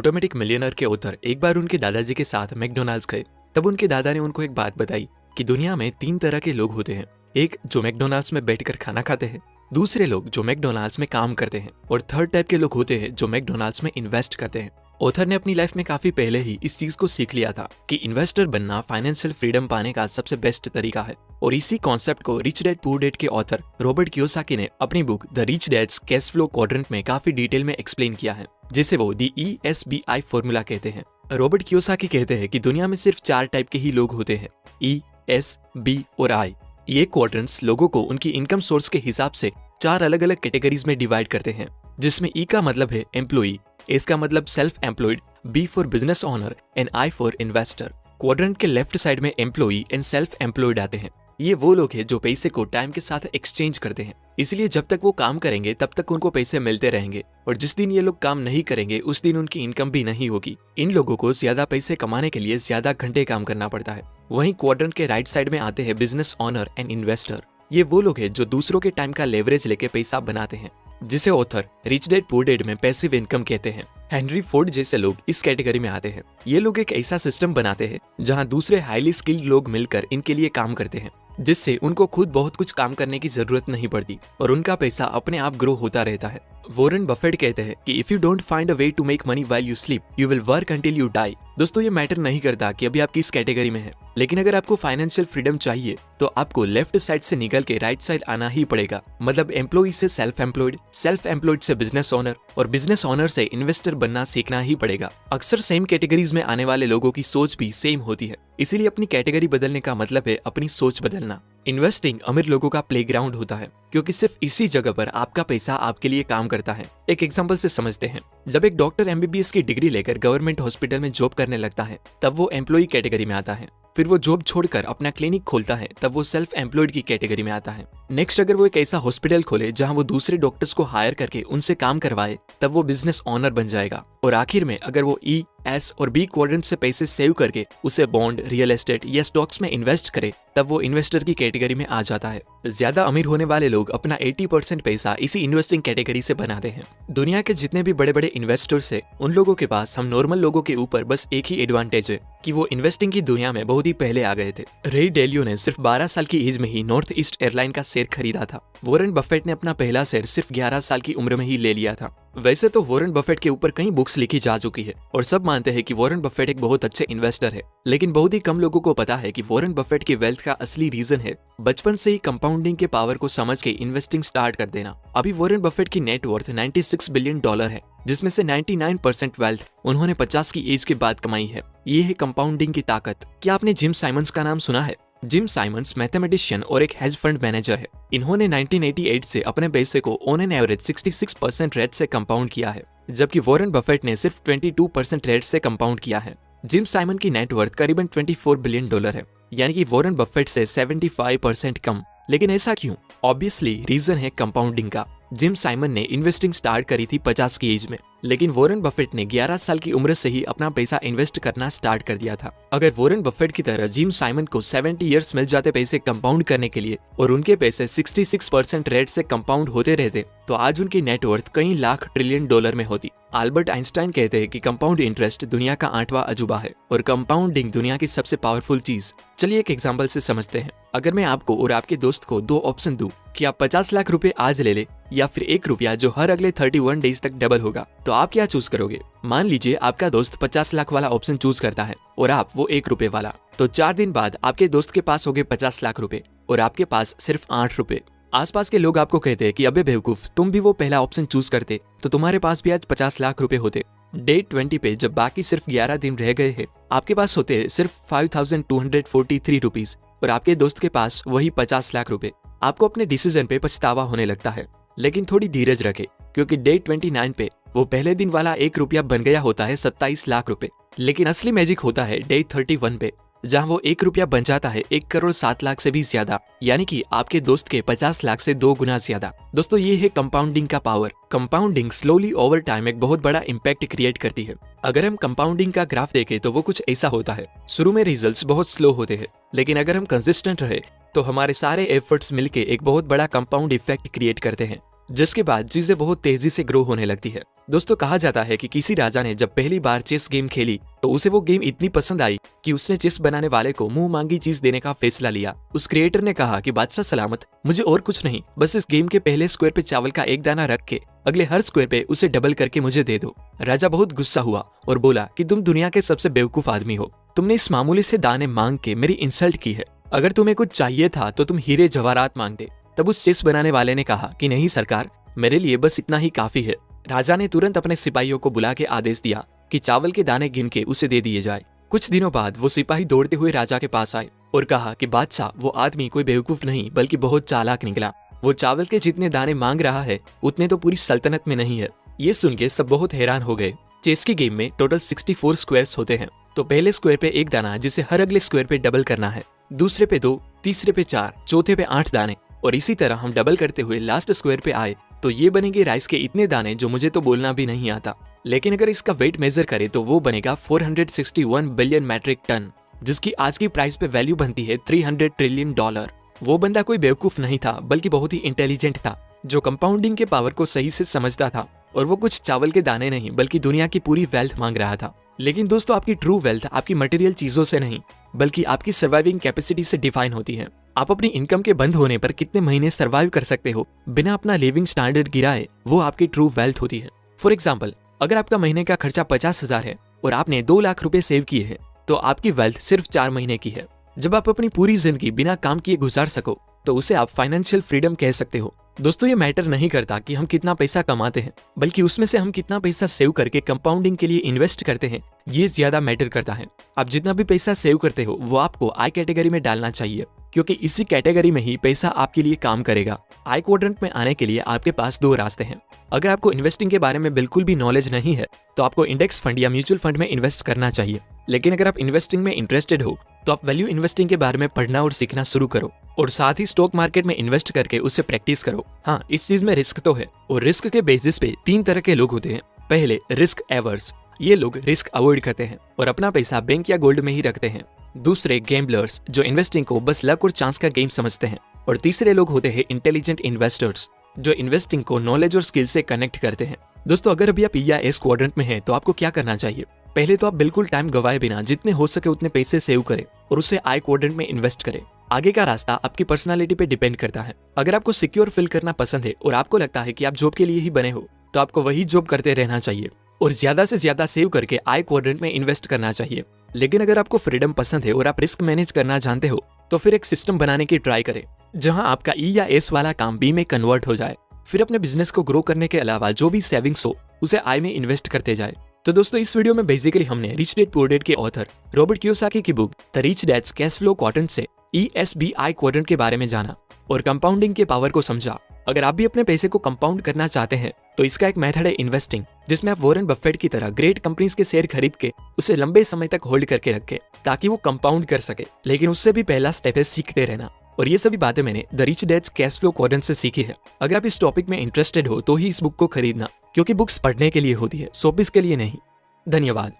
Automatic millionaire के author एक बार उनके दादाजी के साथ मैकडॉनल्ड्स गए। तब उनके दादा ने उनको एक बात बताई कि दुनिया में 3 तरह के लोग होते हैं। एक जो मैकडॉनल्ड्स में बैठकर खाना खाते हैं, दूसरे लोग जो मैकडॉनल्ड्स में काम करते हैं, और थर्ड टाइप के लोग होते हैं जो मैकडॉनल्ड्स में इन्वेस्ट करते हैं। ऑथर ने अपनी लाइफ में काफी पहले ही इस चीज को सीख लिया था कि इन्वेस्टर बनना फाइनेंशियल फ्रीडम पाने का सबसे बेस्ट तरीका है। और इसी कॉन्सेप्ट को रिच डैड पुअर डैड के ऑथर रॉबर्ट कियोसाकी ने अपनी book the rich dad's cash flow quadrant में काफी डिटेल में एक्सप्लेन किया है, जिसे वो दी ESBI फॉर्मूला कहते हैं। रॉबर्ट कियोसाकी कहते हैं कि दुनिया में सिर्फ 4 टाइप के ही लोग होते हैं, E, S, B और I। ये क्वाड्रेंट्स लोगों को उनकी इनकम सोर्स के हिसाब से 4 अलग अलग कैटेगरीज में डिवाइड करते हैं, जिसमें E का मतलब है एम्प्लॉई, S का मतलब self employed, B for business owner and I for investor. Quadrant के लेफ्ट साइड में एम्प्लॉई एंड सेल्फ एम्प्लॉयड आते हैं। ये वो लोग हैं जो पैसे को टाइम के साथ एक्सचेंज करते हैं, इसलिए जब तक वो काम करेंगे तब तक उनको पैसे मिलते रहेंगे, और जिस दिन ये लोग काम नहीं करेंगे उस दिन उनकी इनकम भी नहीं होगी। इन लोगों को ज्यादा पैसे कमाने के लिए ज्यादा घंटे काम करना पड़ता है। वहीं क्वाड्रेंट के राइट साइड में आते हैं बिजनेस ओनर एंड इन्वेस्टर। ये वो लोग हैं जो दूसरों के टाइम का लेवरेज लेके पैसा बनाते हैं, जिसे author rich dad poor dad में पैसिव इनकम कहते हैं। हेनरी फोर्ड जैसे लोग इस कैटेगरी में आते हैं। ये लोग एक ऐसा सिस्टम बनाते हैं जहां दूसरे हाईली स्किल्ड लोग मिलकर इनके लिए काम करते हैं, जिससे उनको खुद बहुत कुछ काम करने की जरूरत नहीं पड़ती और उनका पैसा अपने आप ग्रो होता रहता है। वॉरेन बफेट कहते हैं कि if you don't find a way to make money while you sleep, you will work until you die. दोस्तों, ये मैटर नहीं करता कि अभी आप किस कैटेगरी में हैं, लेकिन अगर आपको फाइनेंशियल फ्रीडम चाहिए तो आपको लेफ्ट साइड से निकल के राइट साइड आना ही पड़ेगा। मतलब एम्प्लॉई से सेल्फ एम्प्लॉयड से बिजनेस ओनर और बिजनेस ओनर से इन्वेस्टर बनना सीखना ही पड़ेगा। अक्सर सेम कैटेगरीज में आने वाले लोगों की सोच भी सेम होती है, इसीलिए अपनी कैटेगरी बदलने का मतलब है अपनी सोच बदलना। इन्वेस्टिंग अमीर लोगों का प्लेग्राउंड होता है, क्योंकि सिर्फ इसी जगह पर आपका पैसा आपके लिए काम करता है। एक एग्जांपल से समझते हैं। जब एक डॉक्टर MBBS की डिग्री लेकर गवर्नमेंट हॉस्पिटल में जॉब करने लगता है, तब वो एम्प्लॉई कैटेगरी में आता है। फिर वो जॉब छोड़कर अपना क्लिनिक खोलता है, तब वो सेल्फ एम्प्लॉयड की कैटेगरी में आता है। नेक्स्ट, अगर वो एक ऐसा हॉस्पिटल खोले जहां वो दूसरे डॉक्टर्स को हायर करके उनसे काम करवाए, तब वो बिजनेस ओनर बन जाएगा। और आखिर में अगर वो E, S और B क्वाड्रेंट से पैसे सेव करके उसे बॉन्ड, रियल एस्टेट या स्टॉक्स में इन्वेस्ट करे, तब वो इन्वेस्टर की कैटेगरी में आ जाता है। ज्यादा अमीर होने वाले लोग अपना 80% पैसा इसी इन्वेस्टिंग कैटेगरी से बनाते हैं। दुनिया के जितने भी बड़े बड़े इन्वेस्टर्स है, उन लोगों के पास हम नॉर्मल लोगों के ऊपर बस एक ही एडवांटेज है कि वो इन्वेस्टिंग की दुनिया में बहुत ही पहले आ गए थे। रे डेलियो ने सिर्फ 12 साल की एज में ही नॉर्थ ईस्ट एयरलाइन का शेयर खरीदा था। वॉरेन बफेट ने अपना पहला शेयर सिर्फ 11 साल की उम्र में ही ले लिया था। वैसे तो वॉरेन बफेट के ऊपर कई बुक्स लिखी जा चुकी है और सब मानते हैं कि वॉरेन बफेट एक बहुत अच्छे इन्वेस्टर है, लेकिन बहुत ही कम लोगों को पता है कि वॉरेन बफेट की वेल्थ का असली रीजन है बचपन से ही कंपाउंडिंग के पावर को समझ के इन्वेस्टिंग स्टार्ट कर देना। अभी वॉरेन बफेट की नेटवर्थ $96 बिलियन है, जिसमें से 99% वेल्थ उन्होंने 50 की एज के बाद कमाई है। ये है कंपाउंडिंग की ताकत। क्या आपने जिम साइमंस का नाम सुना है? जिम साइमंस मैथमेटिशियन और एक हेज फंड मैनेजर है। इन्होंने 1988 से अपने पैसे को ऑन एन एवरेज 66% रेट से कंपाउंड किया है, जबकि वॉरेन बफेट ने सिर्फ 22% रेट से कंपाउंड किया है। जिम साइमन की नेटवर्थ करीबन $24 बिलियन है, यानी कि वॉरेन बफेट से 75% कम। लेकिन ऐसा क्यों? ऑब्वियसली रीजन है कंपाउंडिंग का। जिम साइमन ने इन्वेस्टिंग स्टार्ट करी थी 50 की एज में, लेकिन वॉरेन बफेट ने 11 साल की उम्र से ही अपना पैसा इन्वेस्ट करना स्टार्ट कर दिया था। अगर वॉरेन बफेट की तरह जिम साइमन को 70 इयर्स मिल जाते पैसे कंपाउंड करने के लिए और उनके पैसे 66% रेट से कंपाउंड होते रहते, तो आज उनकी नेटवर्थ कई लाख ट्रिलियन डॉलर में होती। अल्बर्ट आइंस्टाइन कहते हैं कि कंपाउंड इंटरेस्ट दुनिया का 8वां अजूबा है और कंपाउंडिंग दुनिया की सबसे पावरफुल चीज। चलिए एक एग्जांपल से समझते हैं। अगर मैं आपको और आपके दोस्त को 2 ऑप्शन दूं कि आप 50 लाख रुपए आज ले ले या फिर 1 रुपया जो हर अगले 31 डेज तक डबल होगा, तो आप क्या चूज करोगे? मान लीजिए आपका दोस्त 50 लाख वाला ऑप्शन चूज करता है और आप वो 1 रुपए वाला, तो 4 दिन बाद आपके दोस्त के पास हो गए 50 लाख रुपए और आपके पास सिर्फ 8 रुपए। आसपास के लोग आपको कहते हैं कि अबे बेवकूफ, तुम भी वो पहला ऑप्शन चूज करते तो तुम्हारे पास भी आज 50 लाख रुपए होते। डे 20 पे जब बाकी सिर्फ 11 दिन रह गए हैं, आपके पास होते सिर्फ 5243 रुपीज और आपके दोस्त के पास वही 50 लाख रुपए। आपको अपने डिसीजन पे पछतावा होने लगता है, लेकिन थोड़ी धीरज रखें, क्योंकि डे 29 पे वो पहले दिन वाला 1 रुपया बन गया होता है 27 लाख रुपए। लेकिन असली मैजिक होता है डे 31 पे, जहां वो 1 रुपया बन जाता है 1 करोड़ 7 लाख से भी ज्यादा, यानी कि आपके दोस्त के 50 लाख से 2 गुना ज्यादा। दोस्तों, ये है कंपाउंडिंग का power. Compounding slowly over time एक बहुत बड़ा इम्पैक्ट क्रिएट करती है। अगर हम कंपाउंडिंग का ग्राफ देखें तो वो कुछ ऐसा होता है। शुरू में रिजल्ट्स बहुत स्लो होते हैं, लेकिन अगर हम कंसिस्टेंट रहे तो हमारे सारे एफर्ट्स मिलके एक बहुत बड़ा कंपाउंड इफेक्ट क्रिएट करते हैं, जिसके बाद चीजें बहुत तेजी से ग्रो होने लगती है। दोस्तों कहा जाता है कि किसी राजा ने जब पहली बार चेस गेम खेली तो उसे वो गेम इतनी पसंद आई कि उसने चेस बनाने वाले को मुंह मांगी चीज देने का फैसला लिया। उस क्रिएटर ने कहा कि बादशाह सलामत, मुझे और कुछ नहीं, बस इस गेम के पहले स्क्वायर पे चावल का एक दाना रख के अगले हर स्क्वायर पे उसे डबल करके मुझे दे दो। राजा बहुत गुस्सा हुआ और बोला कि तुम दुनिया के सबसे बेवकूफ आदमी हो, तुमने इस मामूली से दाने मांग के मेरी इंसल्ट की है। अगर तुम्हें कुछ चाहिए था तो तुम हीरे जवाहरात मांगते। तब उस चेस बनाने वाले ने कहा कि नहीं सरकार, मेरे लिए बस इतना ही काफी है। राजा ने तुरंत अपने सिपाहियों को बुला के आदेश दिया कि चावल के दाने गिन के उसे दे दिए जाए। कुछ दिनों बाद वो सिपाही दौड़ते हुए राजा के पास आए और कहा कि बादशाह, वो आदमी कोई बेवकूफ नहीं बल्कि बहुत चालाक निकला। वो चावल के जितने दाने मांग रहा है उतने तो पूरी सल्तनत में नहीं है। ये सुन के सब बहुत हैरान हो गए। चेस की गेम में टोटल 64 स्क्वायर्स होते हैं। तो पहले स्क्वायर पे एक दाना जिसे हर अगले स्क्वायर पे डबल करना है, दूसरे पे 2, तीसरे पे 4, चौथे पे 8 दाने, और इसी तरह हम डबल करते हुए लास्ट स्क्वायर पे आए तो ये बनेंगे राइस के इतने दाने जो मुझे तो बोलना भी नहीं आता। लेकिन अगर इसका वेट मेजर करें तो वो बनेगा 461 बिलियन मैट्रिक टन, जिसकी आज की प्राइस पे वैल्यू बनती है $300 ट्रिलियन। वो बंदा कोई बेवकूफ नहीं था बल्कि बहुत ही इंटेलिजेंट था, जो कंपाउंडिंग के पावर को सही से समझता था। और वो कुछ चावल के दाने नहीं बल्कि दुनिया की पूरी वेल्थ मांग रहा था। लेकिन दोस्तों आपकी ट्रू वेल्थ आपकी मटेरियल चीजों से नहीं बल्कि आपकी सर्वाइविंग कैपेसिटी से डिफाइन होती है। आप अपनी इनकम के बंद होने पर कितने महीने सर्वाइव कर सकते हो बिना अपना लिविंग स्टैंडर्ड गिराए, वो आपकी ट्रू वेल्थ होती है। फॉर एग्जाम्पल, अगर आपका महीने का खर्चा 50,000 है और आपने 2 लाख रुपए सेव किए हैं तो आपकी वेल्थ सिर्फ 4 महीने की है। जब आप अपनी पूरी जिंदगी बिना काम किए गुजार सको तो उसे आप फाइनेंशियल फ्रीडम कह सकते हो। दोस्तों ये मैटर नहीं करता कि हम कितना पैसा कमाते हैं बल्कि उसमें से हम कितना पैसा सेव करके कंपाउंडिंग के लिए इन्वेस्ट करते हैं, ये ज्यादा मैटर करता है। आप जितना भी पैसा सेव करते हो वो आपको आई कैटेगरी में डालना चाहिए, क्योंकि इसी कैटेगरी में ही पैसा आपके लिए काम करेगा। आई क्वाड्रेंट में आने के लिए आपके पास 2 रास्ते हैं। अगर आपको इन्वेस्टिंग के बारे में बिल्कुल भी नॉलेज नहीं है तो आपको इंडेक्स फंड या म्यूचुअल फंड में इन्वेस्ट करना चाहिए। लेकिन अगर आप इन्वेस्टिंग में इंटरेस्टेड हो तो आप वैल्यू इन्वेस्टिंग के बारे में पढ़ना और सीखना शुरू करो और साथ ही स्टॉक मार्केट में इन्वेस्ट करके उससे प्रैक्टिस करो। हाँ, इस चीज में रिस्क तो है और रिस्क के बेसिस पे 3 तरह के लोग होते हैं। पहले रिस्क एवर्स, ये लोग रिस्क अवॉइड करते हैं और अपना पैसा बैंक या गोल्ड में ही रखते हैं। दूसरे गैम्बलर्स, जो इन्वेस्टिंग को बस लक और चांस का गेम समझते हैं। और तीसरे लोग होते हैं इंटेलिजेंट इन्वेस्टर्स, जो इन्वेस्टिंग को नॉलेज और स्किल से कनेक्ट करते हैं। दोस्तों अगर अभी आप ई या एस क्वाड्रेंट में हैं तो आपको क्या करना चाहिए? पहले तो आप बिल्कुल टाइम गवाए बिना जितने हो सके उतने पैसे सेव करें और उसे आई क्वाड्रेंट में इन्वेस्ट करें। आगे का रास्ता आपकी पर्सनालिटी पे डिपेंड करता है। अगर आपको सिक्योर फील करना पसंद है और आपको लगता है कि आप जॉब के लिए ही बने हो तो आपको वही जॉब करते रहना चाहिए और ज्यादा से ज्यादा सेव करके आई क्वाड्रेंट में इन्वेस्ट करना चाहिए। लेकिन अगर आपको फ्रीडम पसंद है और आप रिस्क मैनेज करना जानते हो तो फिर एक सिस्टम बनाने की ट्राई करें जहां आपका ई या एस वाला काम बी में कन्वर्ट हो जाए। फिर अपने बिजनेस को ग्रो करने के अलावा जो भी सेविंग्स हो उसे आई में इन्वेस्ट करते जाए। तो दोस्तों इस वीडियो में बेसिकली हमने रिच डैड पुअर डैड के ऑथर रॉबर्ट कियोसाकी की book the rich dad's cash flow quadrant से ESBI क्वाड्रेंट के बारे में जाना और कंपाउंडिंग के पावर को समझा। अगर आप भी अपने पैसे को कंपाउंड करना चाहते हैं तो इसका एक मेथड है इन्वेस्टिंग, जिसमें आप वॉरेन बफेट की तरह ग्रेट कंपनीज के शेयर खरीद के उसे लंबे समय तक होल्ड करके रखें ताकि वो कंपाउंड कर सके। लेकिन उससे भी पहला स्टेप है सीखते रहना और ये सभी बातें मैंने the rich dad's cash flow quadrant से सीखी है। अगर आप इस टॉपिक में इंटरेस्टेड हो तो ही इस बुक को खरीदना, क्योंकि बुक्स पढ़ने के लिए होती है, शोपीस के लिए नहीं। धन्यवाद।